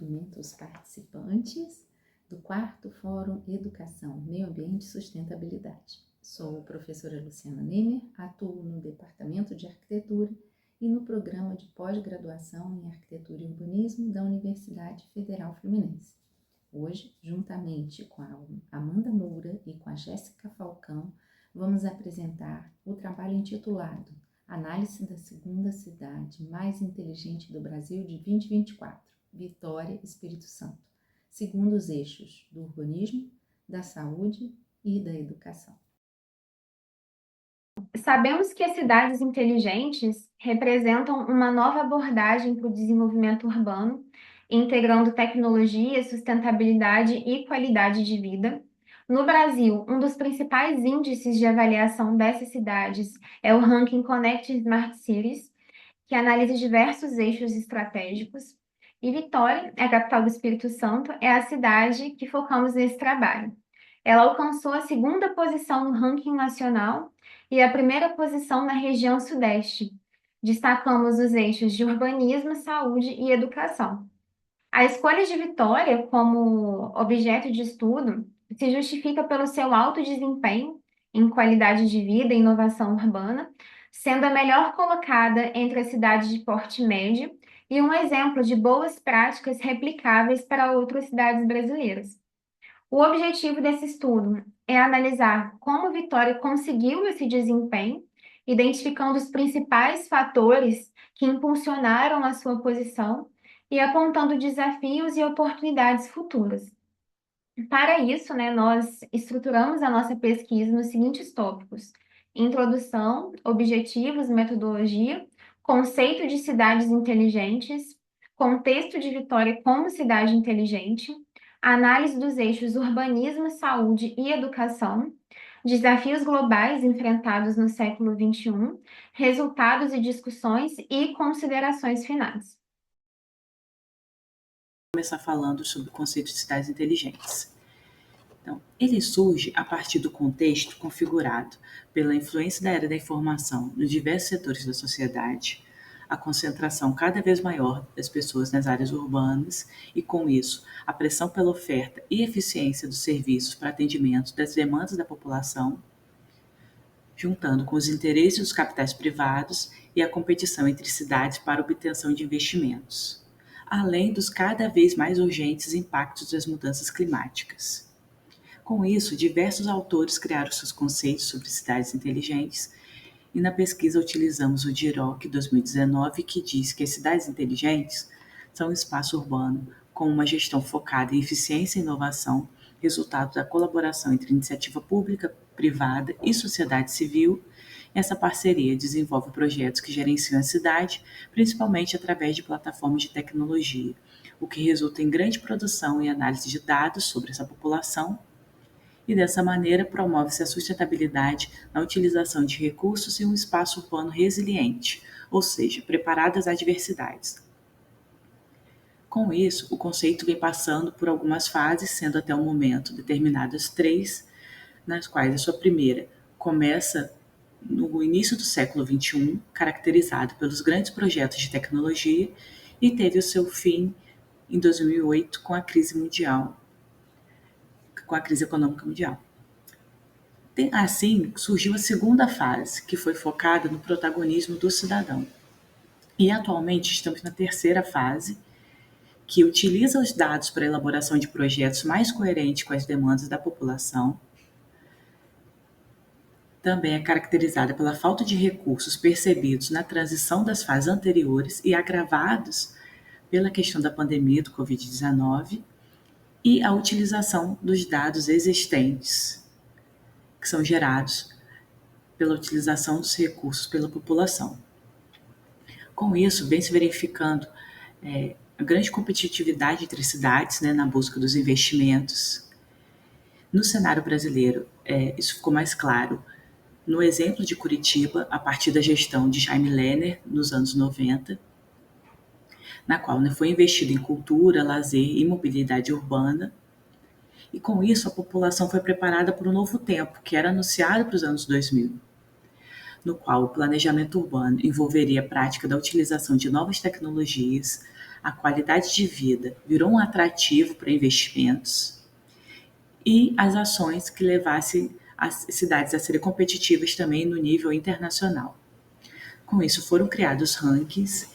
cumprimento os participantes do 4º Fórum Educação, Meio Ambiente e Sustentabilidade. Sou a professora Luciana Nemer, atuo no Departamento de Arquitetura e no Programa de Pós-Graduação em Arquitetura e Urbanismo da Universidade Federal Fluminense. Hoje, juntamente com a Amanda Moura e com a Jéssica Falcão, vamos apresentar o trabalho intitulado Análise da segunda cidade mais inteligente do Brasil de 2024, Vitória, Espírito Santo, segundo os eixos do urbanismo, da saúde e da educação. Sabemos que as cidades inteligentes representam uma nova abordagem para o desenvolvimento urbano, integrando tecnologia, sustentabilidade e qualidade de vida. No Brasil, um dos principais índices de avaliação dessas cidades é o ranking Connect Smart Cities, que analisa diversos eixos estratégicos. E Vitória, a capital do Espírito Santo, é a cidade que focamos nesse trabalho. Ela alcançou a 2ª posição no ranking nacional e a 1ª posição na região Sudeste. Destacamos os eixos de urbanismo, saúde e educação. A escolha de Vitória como objeto de estudo se justifica pelo seu alto desempenho em qualidade de vida e inovação urbana, sendo a melhor colocada entre as cidades de porte médio e um exemplo de boas práticas replicáveis para outras cidades brasileiras. O objetivo desse estudo é analisar como Vitória conseguiu esse desempenho, identificando os principais fatores que impulsionaram a sua posição e apontando desafios e oportunidades futuras. Para isso, nós estruturamos a nossa pesquisa nos seguintes tópicos: introdução, objetivos, metodologia, conceito de cidades inteligentes, contexto de Vitória como cidade inteligente, análise dos eixos urbanismo, saúde e educação, desafios globais enfrentados no século XXI, resultados e discussões e considerações finais. Começar falando sobre o conceito de cidades inteligentes. Então, ele surge a partir do contexto configurado pela influência da era da informação nos diversos setores da sociedade, a concentração cada vez maior das pessoas nas áreas urbanas e, com isso, a pressão pela oferta e eficiência dos serviços para atendimento das demandas da população, juntando com os interesses dos capitais privados e a competição entre cidades para obtenção de investimentos, além dos cada vez mais urgentes impactos das mudanças climáticas. Com isso, diversos autores criaram seus conceitos sobre cidades inteligentes e na pesquisa utilizamos o DIROC 2019, que diz que as cidades inteligentes são um espaço urbano com uma gestão focada em eficiência e inovação, resultado da colaboração entre iniciativa pública, privada e sociedade civil. Essa parceria desenvolve projetos que gerenciam a cidade, principalmente através de plataformas de tecnologia, o que resulta em grande produção e análise de dados sobre essa população, e dessa maneira promove-se a sustentabilidade na utilização de recursos e um espaço urbano resiliente, ou seja, preparado às adversidades. Com isso, o conceito vem passando por algumas fases, sendo até o momento determinadas 3, nas quais a sua primeira começa no início do século XXI, caracterizado pelos grandes projetos de tecnologia, e teve o seu fim em 2008 com a crise econômica mundial. Assim, surgiu a segunda fase, que foi focada no protagonismo do cidadão. E atualmente estamos na terceira fase, que utiliza os dados para a elaboração de projetos mais coerentes com as demandas da população. Também é caracterizada pela falta de recursos percebidos na transição das fases anteriores e agravados pela questão da pandemia do Covid-19 e a utilização dos dados existentes, que são gerados pela utilização dos recursos pela população. Com isso, vem se verificando a grande competitividade entre cidades, na busca dos investimentos. No cenário brasileiro, isso ficou mais claro no exemplo de Curitiba, a partir da gestão de Jaime Lerner, nos anos 90, na qual foi investido em cultura, lazer e mobilidade urbana. E com isso, a população foi preparada para um novo tempo, que era anunciado para os anos 2000. no qual o planejamento urbano envolveria a prática da utilização de novas tecnologias, a qualidade de vida virou um atrativo para investimentos e as ações que levassem as cidades a serem competitivas também no nível internacional. Com isso, foram criados rankings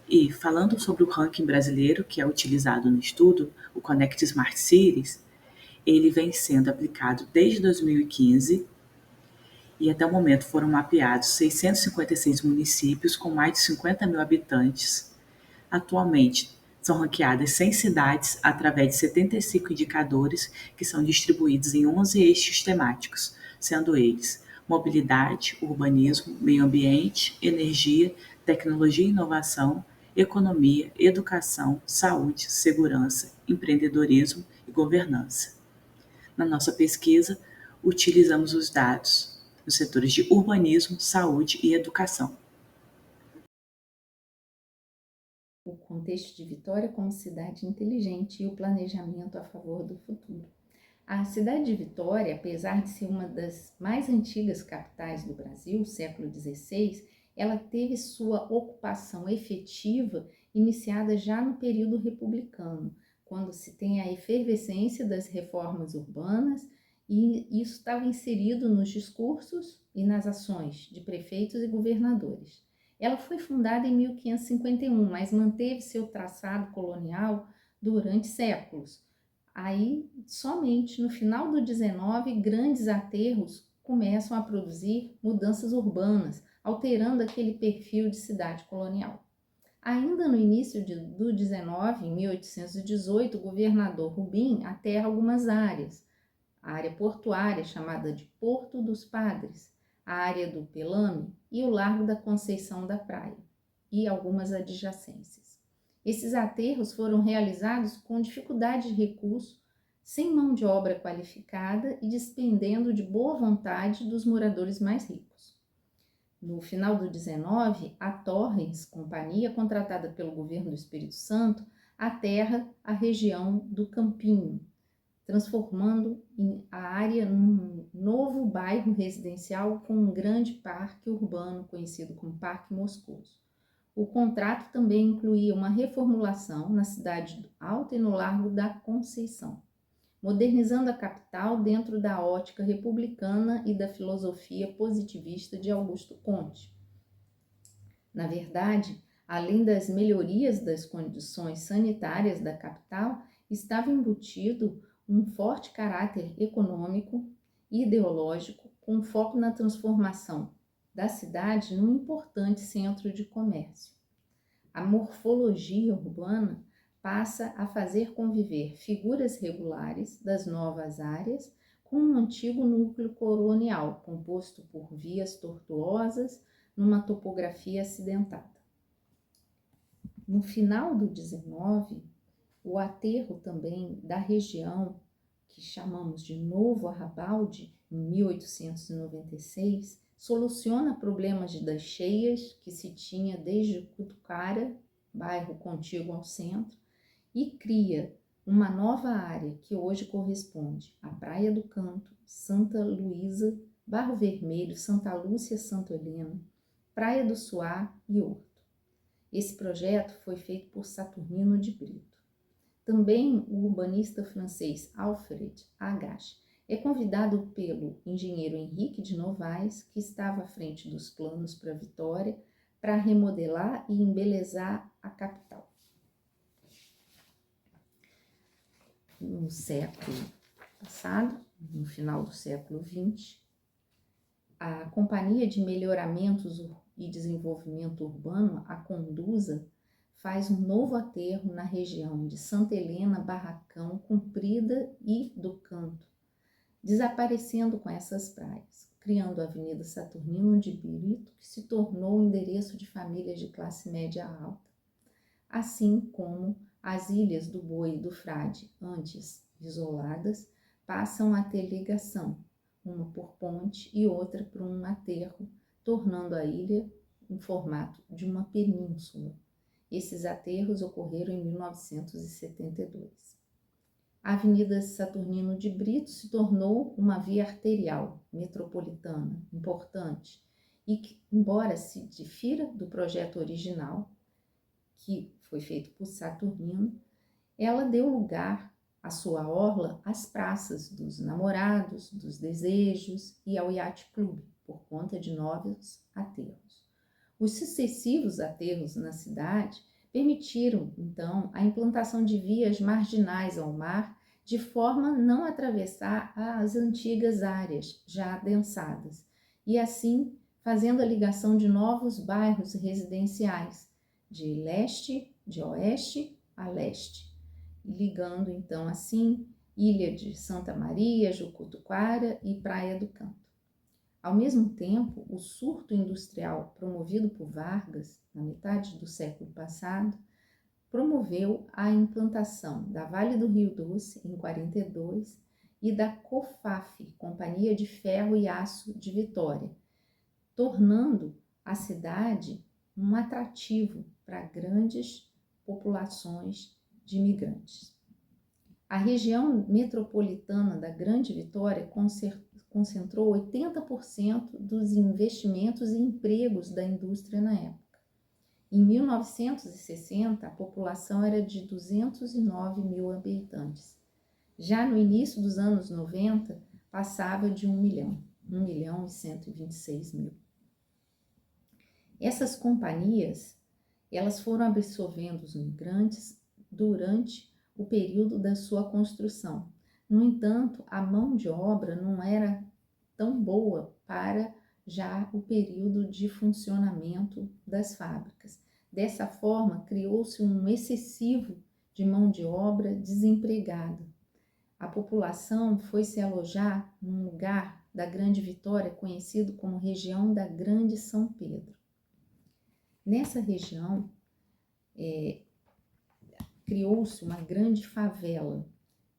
e, falando sobre o ranking brasileiro, que é utilizado no estudo, o Connect Smart Cities, ele vem sendo aplicado desde 2015 e até o momento foram mapeados 656 municípios com mais de 50 mil habitantes. Atualmente, são ranqueadas 100 cidades através de 75 indicadores que são distribuídos em 11 eixos temáticos, sendo eles mobilidade, urbanismo, meio ambiente, energia, tecnologia e inovação, economia, educação, saúde, segurança, empreendedorismo e governança. Na nossa pesquisa, utilizamos os dados nos setores de urbanismo, saúde e educação. O contexto de Vitória como cidade inteligente e o planejamento a favor do futuro. A cidade de Vitória, apesar de ser uma das mais antigas capitais do Brasil, século XVI, ela teve sua ocupação efetiva iniciada já no período republicano, quando se tem a efervescência das reformas urbanas, e isso estava inserido nos discursos e nas ações de prefeitos e governadores. Ela foi fundada em 1551, mas manteve seu traçado colonial durante séculos. Aí, somente no final do 19, grandes aterros começam a produzir mudanças urbanas, alterando aquele perfil de cidade colonial. Ainda no início do 19, em 1818, o governador Rubim aterra algumas áreas. A área portuária, chamada de Porto dos Padres, a área do Pelame e o Largo da Conceição da Praia, e algumas adjacências. Esses aterros foram realizados com dificuldade de recurso, sem mão de obra qualificada e despendendo de boa vontade dos moradores mais ricos. No final do 19, a Torrens, companhia contratada pelo governo do Espírito Santo, aterra a região do Campinho, transformando a área num novo bairro residencial com um grande parque urbano conhecido como Parque Moscoso. O contrato também incluía uma reformulação na cidade alta e no Largo da Conceição, modernizando a capital dentro da ótica republicana e da filosofia positivista de Augusto Comte. Na verdade, além das melhorias das condições sanitárias da capital, estava embutido um forte caráter econômico e ideológico, com foco na transformação da cidade num importante centro de comércio. A morfologia urbana passa a fazer conviver figuras regulares das novas áreas com um antigo núcleo colonial, composto por vias tortuosas numa topografia acidentada. No final do 19, o aterro também da região, que chamamos de Novo Arrabalde, em 1896, soluciona problemas das cheias que se tinha desde Cutucara, bairro contíguo ao centro, e cria uma nova área que hoje corresponde à Praia do Canto, Santa Luísa, Barro Vermelho, Santa Lúcia, Santa Helena, Praia do Suá e Horto. Esse projeto foi feito por Saturnino de Brito. Também o urbanista francês Alfred Agache é convidado pelo engenheiro Henrique de Novaes, que estava à frente dos planos para Vitória, para remodelar e embelezar a capital. No século passado, no final do século XX, a Companhia de Melhoramentos e Desenvolvimento Urbano, a Condusa, faz um novo aterro na região de Santa Helena, Barracão, Comprida e do Canto, desaparecendo com essas praias, criando a Avenida Saturnino de Brito, que se tornou o endereço de famílias de classe média alta, assim como as Ilhas do Boi e do Frade, antes isoladas, passam a ter ligação, uma por ponte e outra por um aterro, tornando a ilha em formato de uma península. Esses aterros ocorreram em 1972. A Avenida Saturnino de Brito se tornou uma via arterial metropolitana importante e que, embora se difira do projeto original, que foi feito por Saturnino, ela deu lugar à sua orla às praças dos namorados, dos desejos e ao Yacht Club, por conta de novos aterros. Os sucessivos aterros na cidade permitiram, então, a implantação de vias marginais ao mar, de forma a não atravessar as antigas áreas já adensadas, e assim fazendo a ligação de novos bairros residenciais, de leste, de oeste a leste, ligando então assim Ilha de Santa Maria, Jucutuquara e Praia do Canto. Ao mesmo tempo, o surto industrial promovido por Vargas, na metade do século passado, promoveu a implantação da Vale do Rio Doce, em 42, e da COFAF, Companhia de Ferro e Aço de Vitória, tornando a cidade um atrativo para grandes populações de imigrantes. A região metropolitana da Grande Vitória concentrou 80% dos investimentos e empregos da indústria na época. Em 1960, a população era de 209 mil habitantes. Já no início dos anos 90, passava de 1 milhão e 126 mil. Essas companhias, elas foram absorvendo os migrantes durante o período da sua construção. No entanto, a mão de obra não era tão boa para já o período de funcionamento das fábricas. Dessa forma, criou-se um excessivo de mão de obra desempregada. A população foi se alojar num lugar da Grande Vitória conhecido como região da Grande São Pedro. Nessa região, criou-se uma grande favela,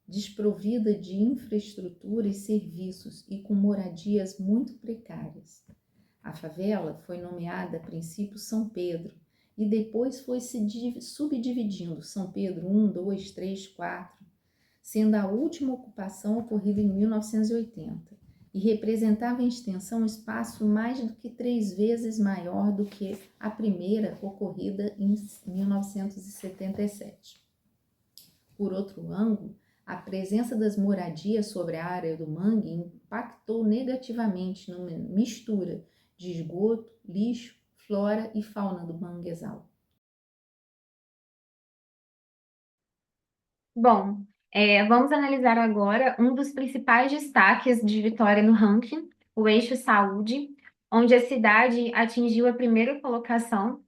desprovida de infraestrutura e serviços e com moradias muito precárias. A favela foi nomeada a princípio São Pedro e depois foi se subdividindo São Pedro 1, 2, 3, 4, sendo a última ocupação ocorrida em 1980 e representava em extensão um espaço mais do que 3 vezes maior do que a primeira ocorrida em 1977. Por outro ângulo, a presença das moradias sobre a área do mangue impactou negativamente numa mistura de esgoto, lixo, flora e fauna do manguezal. Bom, vamos analisar agora um dos principais destaques de Vitória no ranking, o eixo saúde, onde a cidade atingiu a primeira colocação.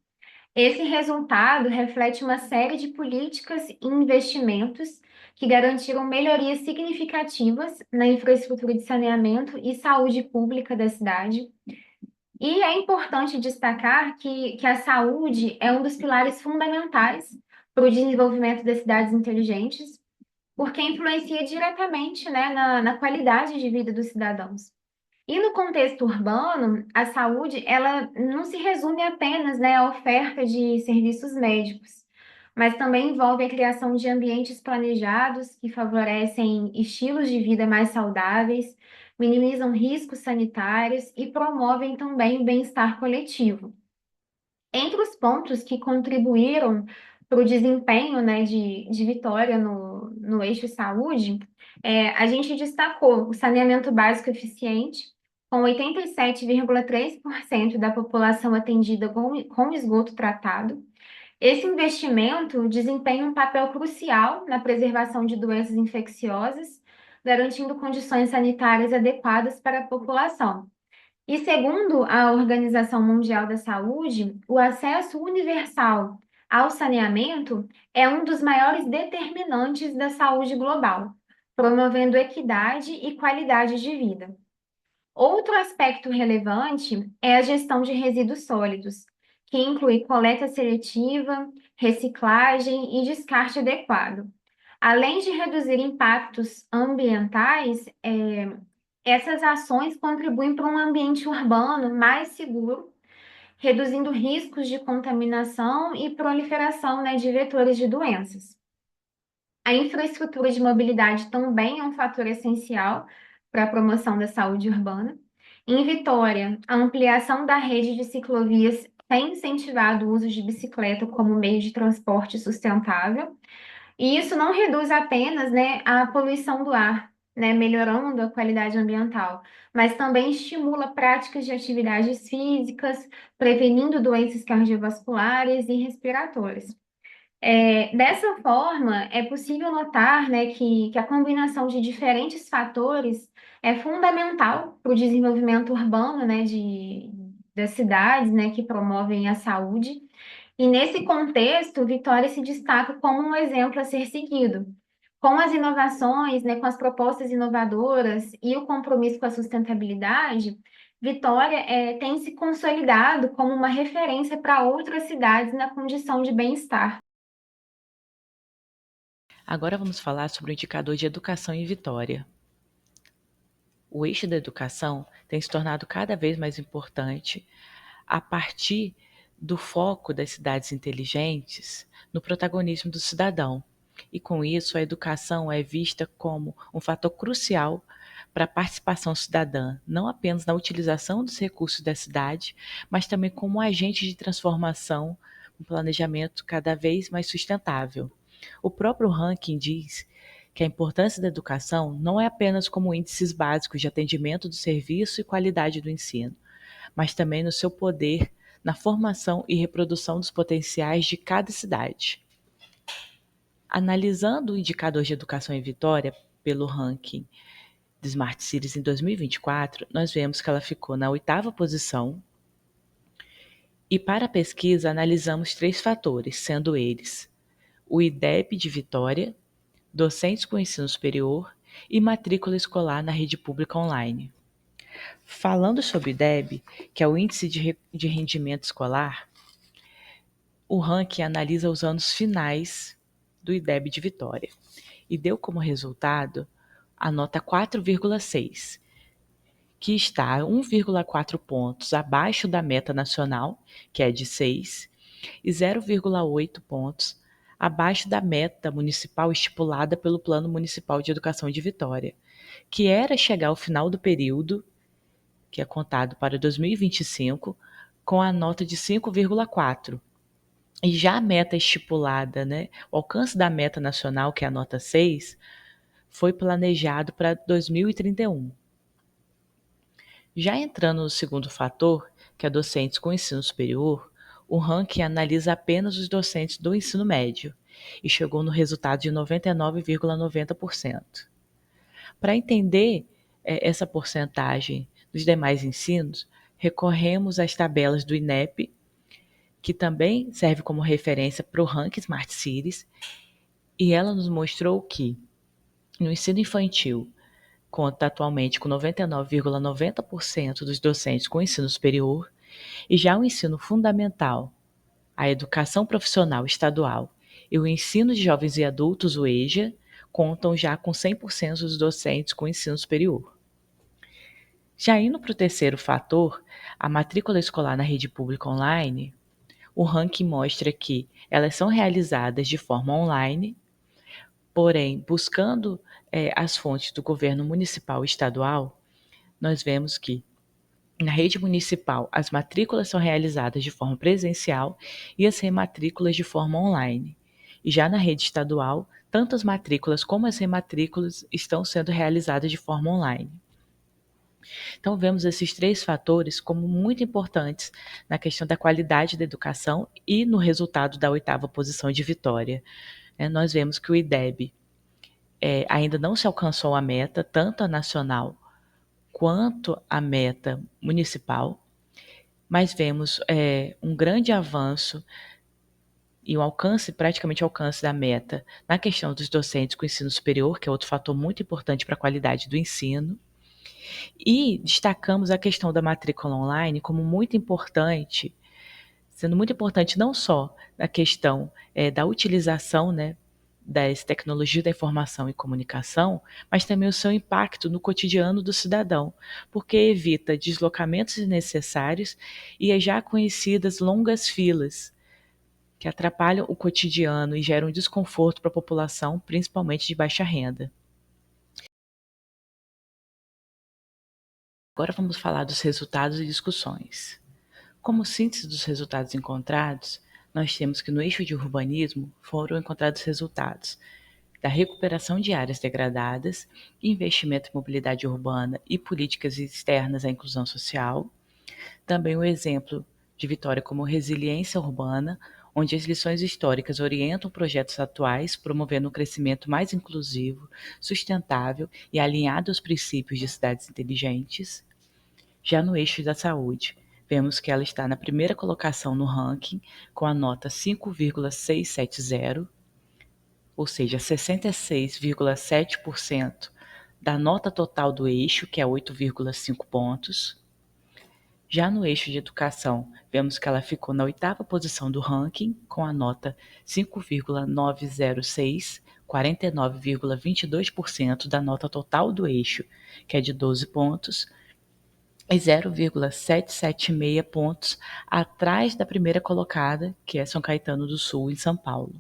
Esse resultado reflete uma série de políticas e investimentos que garantiram melhorias significativas na infraestrutura de saneamento e saúde pública da cidade. E é importante destacar que a saúde é um dos pilares fundamentais para o desenvolvimento das cidades inteligentes, porque influencia diretamente, né, na qualidade de vida dos cidadãos. E no contexto urbano, a saúde ela não se resume apenas, né, à oferta de serviços médicos, mas também envolve a criação de ambientes planejados que favorecem estilos de vida mais saudáveis, minimizam riscos sanitários e promovem também o bem-estar coletivo. Entre os pontos que contribuíram para o desempenho, né, de Vitória no eixo saúde, a gente destacou o saneamento básico eficiente, com 87,3% da população atendida com esgoto tratado. Esse investimento desempenha um papel crucial na preservação de doenças infecciosas, garantindo condições sanitárias adequadas para a população. E segundo a Organização Mundial da Saúde, o acesso universal ao saneamento é um dos maiores determinantes da saúde global, promovendo equidade e qualidade de vida. Outro aspecto relevante é a gestão de resíduos sólidos, que inclui coleta seletiva, reciclagem e descarte adequado. Além de reduzir impactos ambientais, essas ações contribuem para um ambiente urbano mais seguro, reduzindo riscos de contaminação e proliferação, né, de vetores de doenças. A infraestrutura de mobilidade também é um fator essencial para a promoção da saúde urbana. Em Vitória, a ampliação da rede de ciclovias tem incentivado o uso de bicicleta como meio de transporte sustentável, e isso não reduz apenas, né, a poluição do ar, né, melhorando a qualidade ambiental, mas também estimula práticas de atividades físicas, prevenindo doenças cardiovasculares e respiratórias. Dessa forma, é possível notar, né, que a combinação de diferentes fatores é fundamental para o desenvolvimento urbano, né, das cidades, né, que promovem a saúde. E nesse contexto, Vitória se destaca como um exemplo a ser seguido. Com as inovações, né, com as propostas inovadoras e o compromisso com a sustentabilidade, Vitória tem se consolidado como uma referência para outras cidades na condição de bem-estar. Agora vamos falar sobre o indicador de educação em Vitória. O eixo da educação tem se tornado cada vez mais importante a partir do foco das cidades inteligentes no protagonismo do cidadão. E com isso, a educação é vista como um fator crucial para a participação cidadã, não apenas na utilização dos recursos da cidade, mas também como um agente de transformação, um planejamento cada vez mais sustentável. O próprio ranking diz que a importância da educação não é apenas como índices básicos de atendimento do serviço e qualidade do ensino, mas também no seu poder na formação e reprodução dos potenciais de cada cidade. Analisando o indicador de educação em Vitória pelo ranking de Smart Cities em 2024, nós vemos que ela ficou na 8ª posição. E para a pesquisa, analisamos 3 fatores, sendo eles o IDEB de Vitória, docentes com ensino superior e matrícula escolar na rede pública online. Falando sobre o IDEB, que é o Índice de Rendimento Escolar, o ranking analisa os anos finais do IDEB de Vitória e deu como resultado a nota 4,6, que está 1,4 pontos abaixo da meta nacional, que é de 6, e 0,8 pontos abaixo da meta municipal estipulada pelo Plano Municipal de Educação de Vitória, que era chegar ao final do período, que é contado para 2025, com a nota de 5,4. E já a meta estipulada, né, o alcance da meta nacional, que é a nota 6, foi planejado para 2031. Já entrando no segundo fator, que é docentes com ensino superior, o ranking analisa apenas os docentes do ensino médio e chegou no resultado de 99,90%. Para entender essa porcentagem dos demais ensinos, recorremos às tabelas do INEP, que também serve como referência para o ranking Smart Cities, e ela nos mostrou que no ensino infantil conta atualmente com 99,90% dos docentes com ensino superior, e já o ensino fundamental, a educação profissional estadual e o ensino de jovens e adultos, o EJA, contam já com 100% dos docentes com ensino superior. Já indo para o terceiro fator, a matrícula escolar na rede pública online, o ranking mostra que elas são realizadas de forma online, porém, buscando as fontes do governo municipal e estadual, nós vemos que na rede municipal as matrículas são realizadas de forma presencial e as rematrículas de forma online. E já na rede estadual, tanto as matrículas como as rematrículas estão sendo realizadas de forma online. Então, vemos esses 3 fatores como muito importantes na questão da qualidade da educação e no resultado da 8ª posição de Vitória. Nós vemos que o IDEB ainda não se alcançou a meta, tanto a nacional quanto a meta municipal, mas vemos um grande avanço e um alcance, praticamente alcance da meta na questão dos docentes com ensino superior, que é outro fator muito importante para a qualidade do ensino. E destacamos a questão da matrícula online como muito importante, sendo muito importante não só na questão da utilização, né, das tecnologias da informação e comunicação, mas também o seu impacto no cotidiano do cidadão, porque evita deslocamentos desnecessários e as já conhecidas longas filas, que atrapalham o cotidiano e geram desconforto para a população, principalmente de baixa renda. Agora vamos falar dos resultados e discussões. Como síntese dos resultados encontrados, nós temos que no eixo de urbanismo foram encontrados resultados da recuperação de áreas degradadas, investimento em mobilidade urbana e políticas externas à inclusão social. Também o exemplo de Vitória como resiliência urbana, onde as lições históricas orientam projetos atuais, promovendo um crescimento mais inclusivo, sustentável e alinhado aos princípios de cidades inteligentes. Já no eixo da saúde, vemos que ela está na primeira colocação no ranking, com a nota 5,670, ou seja, 66,7% da nota total do eixo, que é 8,5 pontos. Já no eixo de educação, vemos que ela ficou na oitava posição do ranking, com a nota 5,906, 49,22% da nota total do eixo, que é de 12 pontos, e 0,776 pontos atrás da primeira colocada, que é São Caetano do Sul, em São Paulo.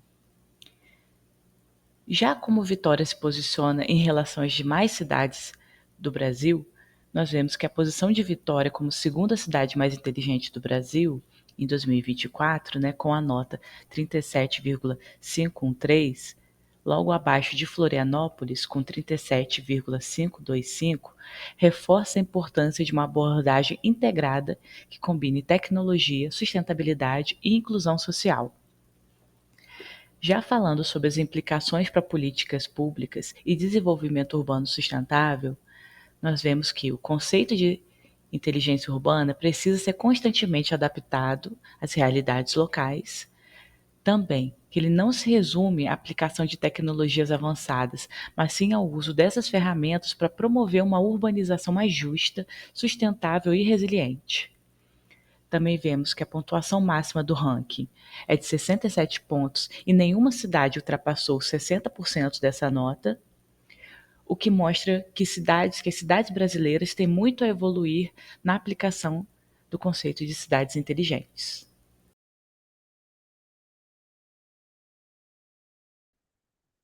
Já como Vitória se posiciona em relação às demais cidades do Brasil, nós vemos que a posição de Vitória como segunda cidade mais inteligente do Brasil, em 2024, com a nota 37,513, logo abaixo de Florianópolis, com 37,525, reforça a importância de uma abordagem integrada que combine tecnologia, sustentabilidade e inclusão social. Já falando sobre as implicações para políticas públicas e desenvolvimento urbano sustentável, nós vemos que o conceito de inteligência urbana precisa ser constantemente adaptado às realidades locais. Também que ele não se resume à aplicação de tecnologias avançadas, mas sim ao uso dessas ferramentas para promover uma urbanização mais justa, sustentável e resiliente. Também vemos que a pontuação máxima do ranking é de 67 pontos e nenhuma cidade ultrapassou 60% dessa nota, o que mostra que as cidades brasileiras têm muito a evoluir na aplicação do conceito de cidades inteligentes.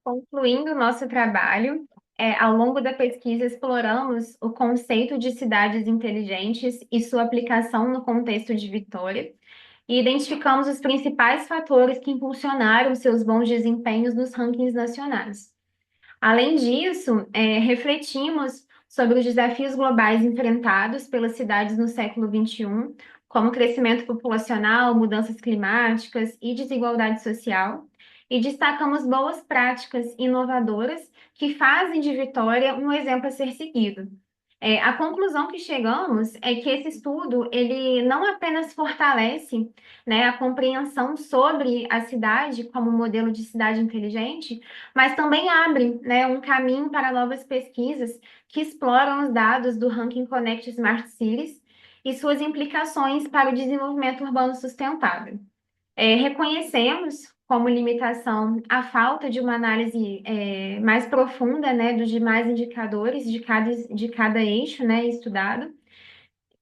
Concluindo o nosso trabalho, ao longo da pesquisa exploramos o conceito de cidades inteligentes e sua aplicação no contexto de Vitória, e identificamos os principais fatores que impulsionaram seus bons desempenhos nos rankings nacionais. Além disso, refletimos sobre os desafios globais enfrentados pelas cidades no século XXI, como crescimento populacional, mudanças climáticas e desigualdade social, e destacamos boas práticas inovadoras que fazem de Vitória um exemplo a ser seguido. A conclusão que chegamos é que esse estudo ele não apenas fortalece, né, a compreensão sobre a cidade como modelo de cidade inteligente, mas também abre, né, um caminho para novas pesquisas que exploram os dados do Ranking Connect Smart Cities e suas implicações para o desenvolvimento urbano sustentável. Reconhecemos como limitação a falta de uma análise mais profunda, né, dos demais indicadores de cada eixo, né, estudado.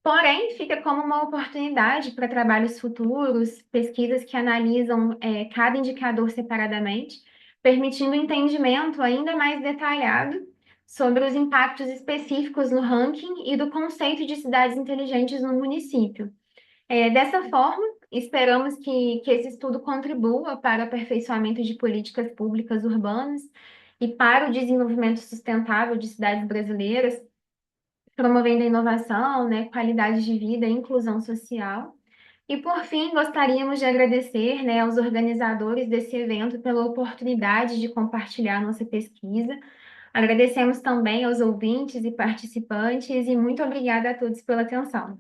Porém, fica como uma oportunidade para trabalhos futuros, pesquisas que analisam cada indicador separadamente, permitindo um entendimento ainda mais detalhado sobre os impactos específicos no ranking e do conceito de cidades inteligentes no município. Dessa forma, esperamos que esse estudo contribua para o aperfeiçoamento de políticas públicas urbanas e para o desenvolvimento sustentável de cidades brasileiras, promovendo a inovação, né, qualidade de vida e inclusão social. E, por fim, gostaríamos de agradecer, né, aos organizadores desse evento pela oportunidade de compartilhar nossa pesquisa. Agradecemos também aos ouvintes e participantes e muito obrigada a todos pela atenção.